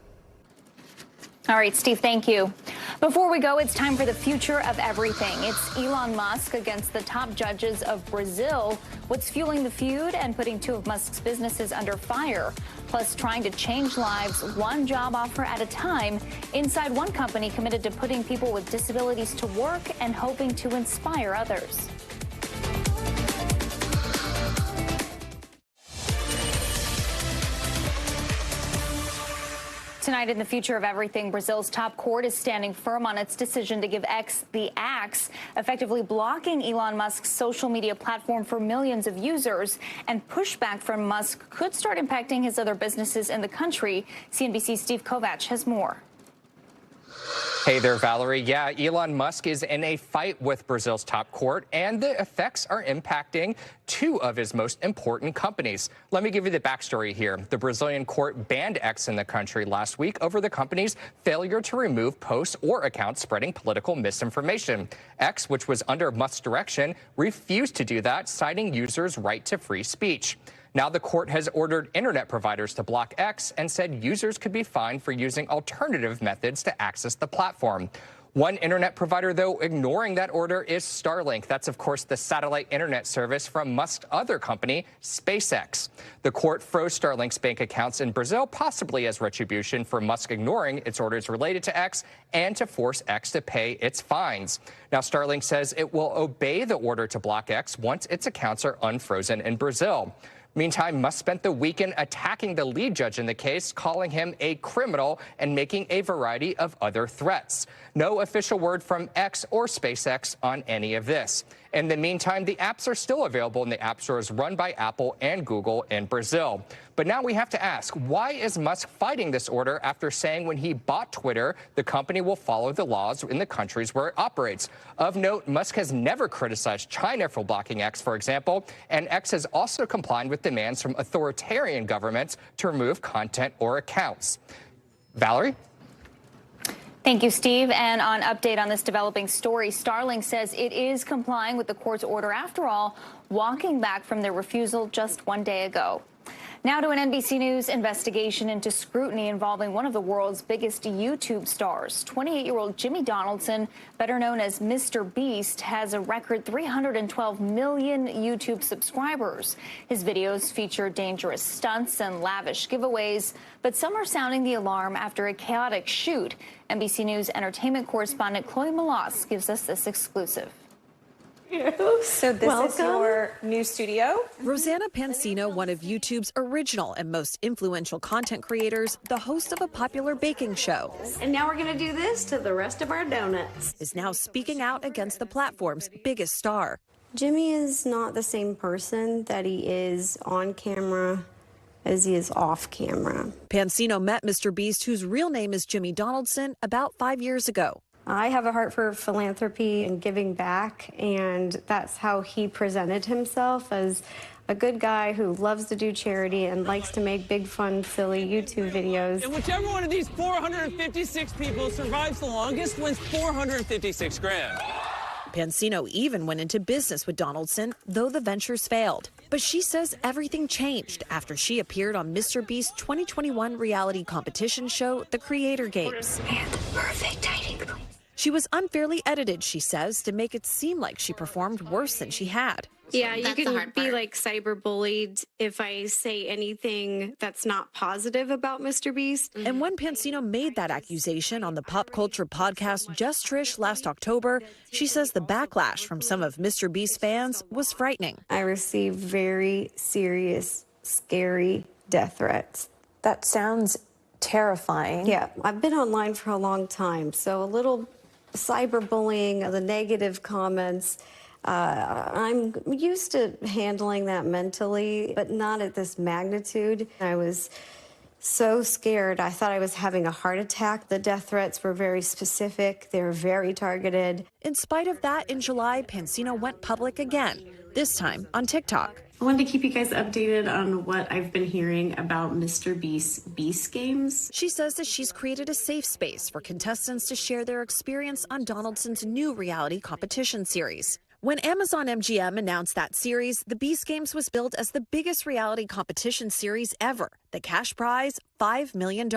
[SPEAKER 2] All right, Steve, thank you. Before we go, it's time for the future of everything. It's Elon Musk against the top judges of Brazil. What's fueling the feud and putting 2 of Musk's businesses under fire? Plus, trying to change lives one job offer at a time. Inside one company committed to putting people with disabilities to work and hoping to inspire others. Tonight in the future of everything, Brazil's top court is standing firm on its decision to give X the axe, effectively blocking Elon Musk's social media platform for millions of users. And pushback from Musk could start impacting his other businesses in the country. CNBC's Steve Kovac has more.
[SPEAKER 5] Hey there, Valerie. Yeah, Elon Musk is in a fight with Brazil's top court, and the effects are impacting 2 of his most important companies. Let me give you the backstory here. The Brazilian court banned X in the country last week over the company's failure to remove posts or accounts spreading political misinformation. X, which was under Musk's direction, refused to do that, citing users' right to free speech. Now the court has ordered internet providers to block X and said users could be fined for using alternative methods to access the platform. One internet provider, though, ignoring that order is Starlink. That's, of course, the satellite internet service from Musk's other company, SpaceX. The court froze Starlink's bank accounts in Brazil, possibly as retribution for Musk ignoring its orders related to X and to force X to pay its fines. Now, Starlink says it will obey the order to block X once its accounts are unfrozen in Brazil. Meantime, Musk spent the weekend attacking the lead judge in the case, calling him a criminal and making a variety of other threats. No official word from X or SpaceX on any of this. In the meantime, the apps are still available in the app stores run by Apple and Google in Brazil. But now we have to ask, why is Musk fighting this order after saying when he bought Twitter, the company will follow the laws in the countries where it operates? Of note, Musk has never criticized China for blocking X, for example, and X has also complied with demands from authoritarian governments to remove content or accounts. Valerie?
[SPEAKER 2] Thank you, Steve. And on update on this developing story, Starlink says it is complying with the court's order after all, walking back from their refusal just 1 day ago. Now to an NBC News investigation into scrutiny involving one of the world's biggest YouTube stars. 28-year-old Jimmy Donaldson, better known as Mr. Beast, has a record 312 million YouTube subscribers. His videos feature dangerous stunts and lavish giveaways, but some are sounding the alarm after a chaotic shoot. NBC News entertainment correspondent Chloe Malas gives us this exclusive.
[SPEAKER 6] So this is your new studio.
[SPEAKER 9] Rosanna Pansino, one of YouTube's original and most influential content creators, the host of a popular baking show.
[SPEAKER 6] And now we're going to do this to the rest of our donuts.
[SPEAKER 9] Is now speaking out against the platform's biggest star.
[SPEAKER 24] Jimmy is not the same person that he is on camera as he is off camera.
[SPEAKER 9] Pansino met Mr. Beast, whose real name is Jimmy Donaldson, about 5 years ago.
[SPEAKER 24] I have a heart for philanthropy and giving back, and that's how he presented himself, as a good guy who loves to do charity and likes to make big, fun, silly YouTube videos.
[SPEAKER 25] And whichever one of these 456 people survives the longest wins 456 grand.
[SPEAKER 9] Pansino even went into business with Donaldson, though the ventures failed. But she says everything changed after she appeared on Mr. Beast's 2021 reality competition show, The Creator Games.
[SPEAKER 24] And perfect timing.
[SPEAKER 9] She was unfairly edited, she says, to make it seem like she performed worse than she had.
[SPEAKER 24] Yeah, you can be like cyberbullied if I say anything that's not positive about Mr. Beast.
[SPEAKER 9] And when Pansino made that accusation on the pop culture podcast Just Trish last October, she says the backlash from some of Mr. Beast's fans was frightening.
[SPEAKER 24] I received very serious, scary death threats.
[SPEAKER 6] That sounds terrifying.
[SPEAKER 24] Yeah, I've been online for a long time, so a little cyberbullying, the negative comments, I'm used to handling that mentally, but not at this magnitude. I was so scared. I thought I was having a heart attack. The death threats were very specific. They were very targeted.
[SPEAKER 9] In spite of that, in July, Pansino went public again, this time on TikTok.
[SPEAKER 7] I wanted to keep you guys updated on what I've been hearing about Mr. Beast's Beast Games.
[SPEAKER 9] She says that she's created a safe space for contestants to share their experience on Donaldson's new reality competition series. When Amazon MGM announced that series, the Beast Games was billed as the biggest reality competition series ever. The cash prize, $5 million.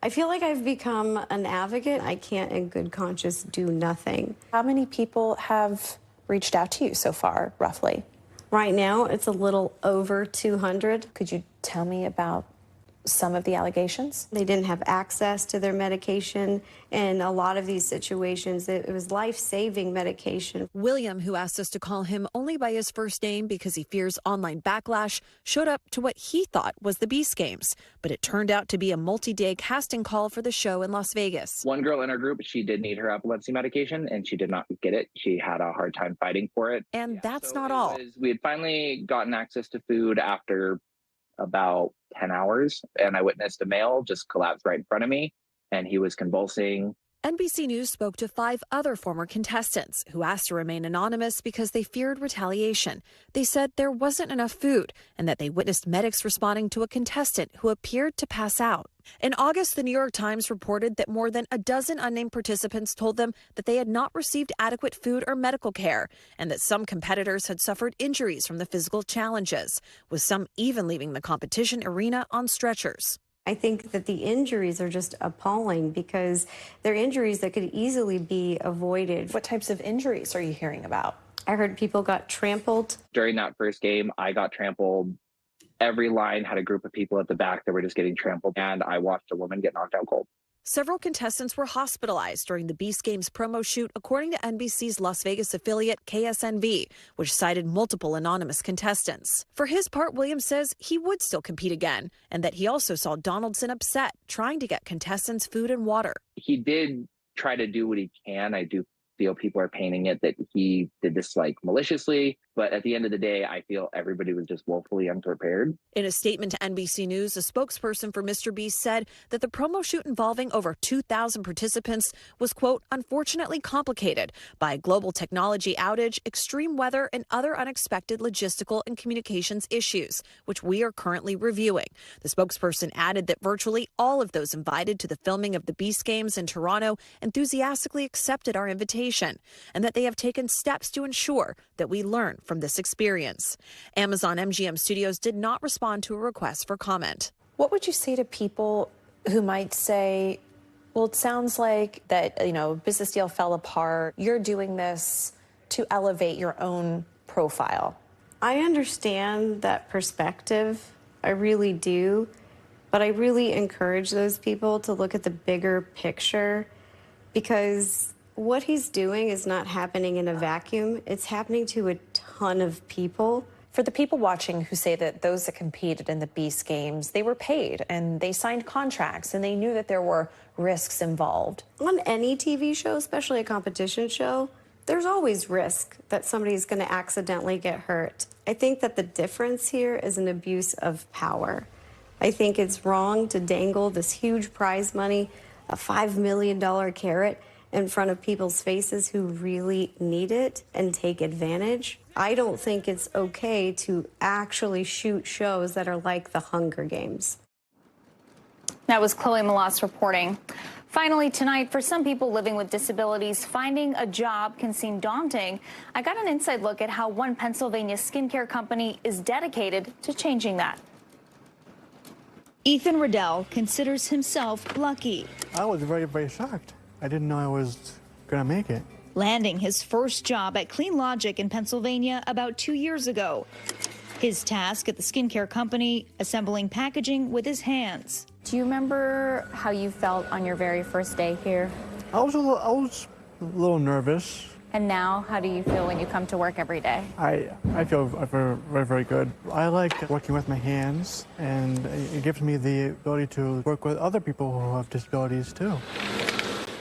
[SPEAKER 24] I feel like I've become an advocate. I can't in good conscience do nothing.
[SPEAKER 6] How many people have reached out to you so far, roughly?
[SPEAKER 24] Right now, it's a little over 200.
[SPEAKER 6] Could you tell me about some of the allegations?
[SPEAKER 24] They didn't have access to their medication. In a lot of these situations, it was life-saving medication.
[SPEAKER 9] William, who asked us to call him only by his first name because he fears online backlash, showed up to what he thought was the Beast Games. But it turned out to be a multi-day casting call for the show in Las Vegas.
[SPEAKER 8] One girl in our group, she did need her epilepsy medication, and she did not get it. She had a hard time fighting for it.
[SPEAKER 9] And that's not all.
[SPEAKER 8] We had finally gotten access to food after about 10 hours, and I witnessed a male just collapse right in front of me, and he was convulsing.
[SPEAKER 9] NBC News spoke to 5 other former contestants who asked to remain anonymous because they feared retaliation. They said there wasn't enough food and that they witnessed medics responding to a contestant who appeared to pass out. In August, the New York Times reported that more than a dozen unnamed participants told them that they had not received adequate food or medical care, and that some competitors had suffered injuries from the physical challenges, with some even leaving the competition arena on stretchers.
[SPEAKER 24] I think that the injuries are just appalling because they're injuries that could easily be avoided.
[SPEAKER 6] What types of injuries are you hearing about?
[SPEAKER 24] I heard people got trampled.
[SPEAKER 8] During that first game, I got trampled. Every line had a group of people at the back that were just getting trampled, and I watched a woman get knocked out cold.
[SPEAKER 9] Several contestants were hospitalized during the Beast Games promo shoot, according to NBC's Las Vegas affiliate KSNV, which cited multiple anonymous contestants. For his part, Williams says he would still compete again, and that he also saw Donaldson upset, trying to get contestants food and water.
[SPEAKER 8] He did try to do what he can. I do feel people are painting it that he did this maliciously, but at the end of the day, I feel everybody was just woefully unprepared.
[SPEAKER 9] In a statement to NBC News, a spokesperson for Mr. Beast said that the promo shoot involving over 2,000 participants was, quote, unfortunately complicated by a global technology outage, extreme weather, and other unexpected logistical and communications issues, which we are currently reviewing. The spokesperson added that virtually all of those invited to the filming of the Beast Games in Toronto enthusiastically accepted our invitation, and that they have taken steps to ensure that we learn from this experience. Amazon MGM Studios did not respond to a request for comment.
[SPEAKER 6] What would you say to people who might say, well, it sounds like that, business deal fell apart. You're doing this to elevate your own profile.
[SPEAKER 24] I understand that perspective. I really do. But I really encourage those people to look at the bigger picture, because what he's doing is not happening in a vacuum. It's happening to a ton of people.
[SPEAKER 6] For the people watching who say that those that competed in the Beast Games, they were paid and they signed contracts and they knew that there were risks involved.
[SPEAKER 24] On any TV show, especially a competition show, there's always risk that somebody's going to accidentally get hurt. I think that the difference here is an abuse of power. I think it's wrong to dangle this huge prize money, a $5 million carrot, in front of people's faces who really need it and take advantage. I don't think it's okay to actually shoot shows that are like the Hunger Games.
[SPEAKER 2] That was Chloe Malas reporting. Finally, tonight, for some people living with disabilities, finding a job can seem daunting. I got an inside look at how one Pennsylvania skincare company is dedicated to changing that.
[SPEAKER 10] Ethan Riddell considers himself lucky.
[SPEAKER 11] I was very, very shocked. I didn't know I was going to make it.
[SPEAKER 10] Landing his first job at Clean Logic in Pennsylvania about 2 years ago. His task at the skincare company, assembling packaging with his hands.
[SPEAKER 2] Do you remember how you felt on your very first day here?
[SPEAKER 11] I was a little nervous.
[SPEAKER 2] And now, how do you feel when you come to work every day?
[SPEAKER 11] I feel very, very, very good. I like working with my hands, and it gives me the ability to work with other people who have disabilities too.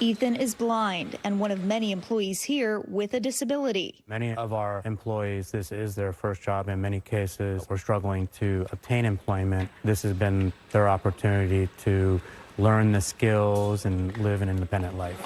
[SPEAKER 10] Ethan is blind and one of many employees here with a disability.
[SPEAKER 11] Many of our employees, this is their first job. In many cases, we're struggling to obtain employment. This has been their opportunity to learn the skills and live an independent life.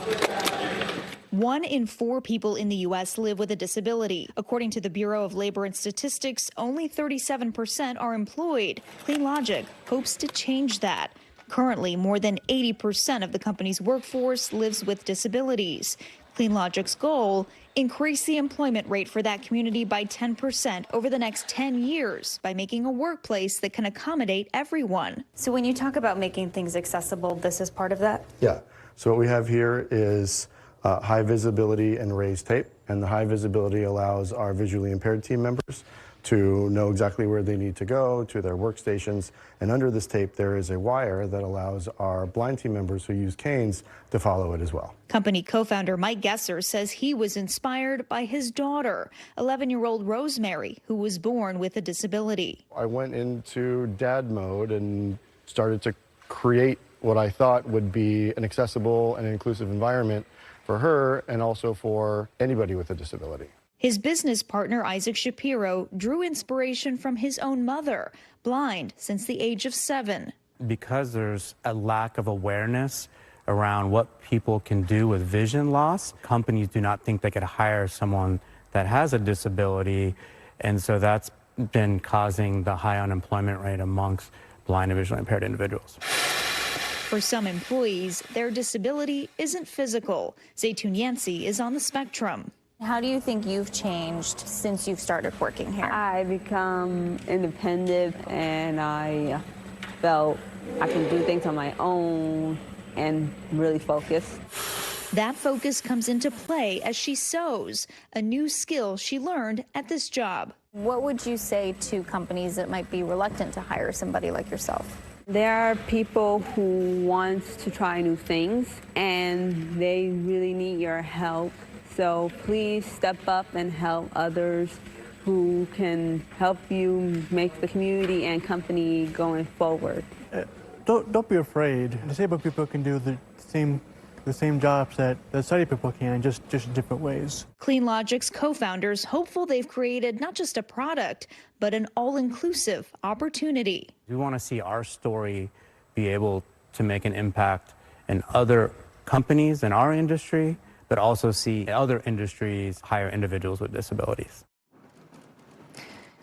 [SPEAKER 10] 1 in 4 people in the U.S. live with a disability. According to the Bureau of Labor and Statistics, only 37% are employed. Clean Logic hopes to change that. Currently, more than 80% of the company's workforce lives with disabilities. Clean Logic's goal, increase the employment rate for that community by 10% over the next 10 years by making a workplace that can accommodate everyone.
[SPEAKER 6] So when you talk about making things accessible, this is part of that?
[SPEAKER 12] Yeah. So what we have here is high visibility and raised tape, and the high visibility allows our visually impaired team members to know exactly where they need to go to their workstations, and under this tape there is a wire that allows our blind team members who use canes to follow it as well.
[SPEAKER 10] Company co-founder Mike Gesser says he was inspired by his daughter, 11-year-old Rosemary, who was born with a disability.
[SPEAKER 12] I went into dad mode and started to create what I thought would be an accessible and inclusive environment for her and also for anybody with a disability.
[SPEAKER 10] His business partner, Isaac Shapiro, drew inspiration from his own mother, blind since the age of 7.
[SPEAKER 11] Because there's a lack of awareness around what people can do with vision loss, companies do not think they could hire someone that has a disability, and so that's been causing the high unemployment rate amongst blind and visually impaired individuals.
[SPEAKER 10] For some employees, their disability isn't physical. Zaytun Yancey is on the spectrum.
[SPEAKER 6] How do you think you've changed since you've started working here?
[SPEAKER 13] I become independent and I felt I can do things on my own and really focus.
[SPEAKER 10] That focus comes into play as she sews, a new skill she learned at this job.
[SPEAKER 6] What would you say to companies that might be reluctant to hire somebody like yourself?
[SPEAKER 13] There are people who want to try new things and they really need your help. So please step up and help others who can help you make the community and company going forward.
[SPEAKER 11] Don't be afraid. Disabled people can do the same jobs that sighted people can, just in different ways.
[SPEAKER 10] Clean Logic's co-founders hopeful they've created not just a product, but an all-inclusive opportunity.
[SPEAKER 11] We want to see our story be able to make an impact in other companies in our industry, but also see other industries hire individuals with disabilities.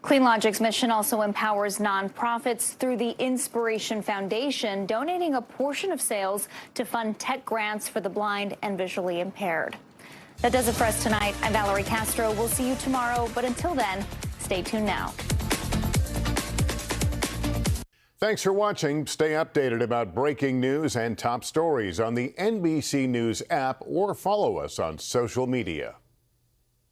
[SPEAKER 2] Clean Logic's mission also empowers nonprofits through the Inspiration Foundation, donating a portion of sales to fund tech grants for the blind and visually impaired. That does it for us tonight. I'm Valerie Castro. We'll see you tomorrow, but until then, stay tuned now.
[SPEAKER 14] Thanks for watching. Stay updated about breaking news and top stories on the NBC News app or follow us on social media.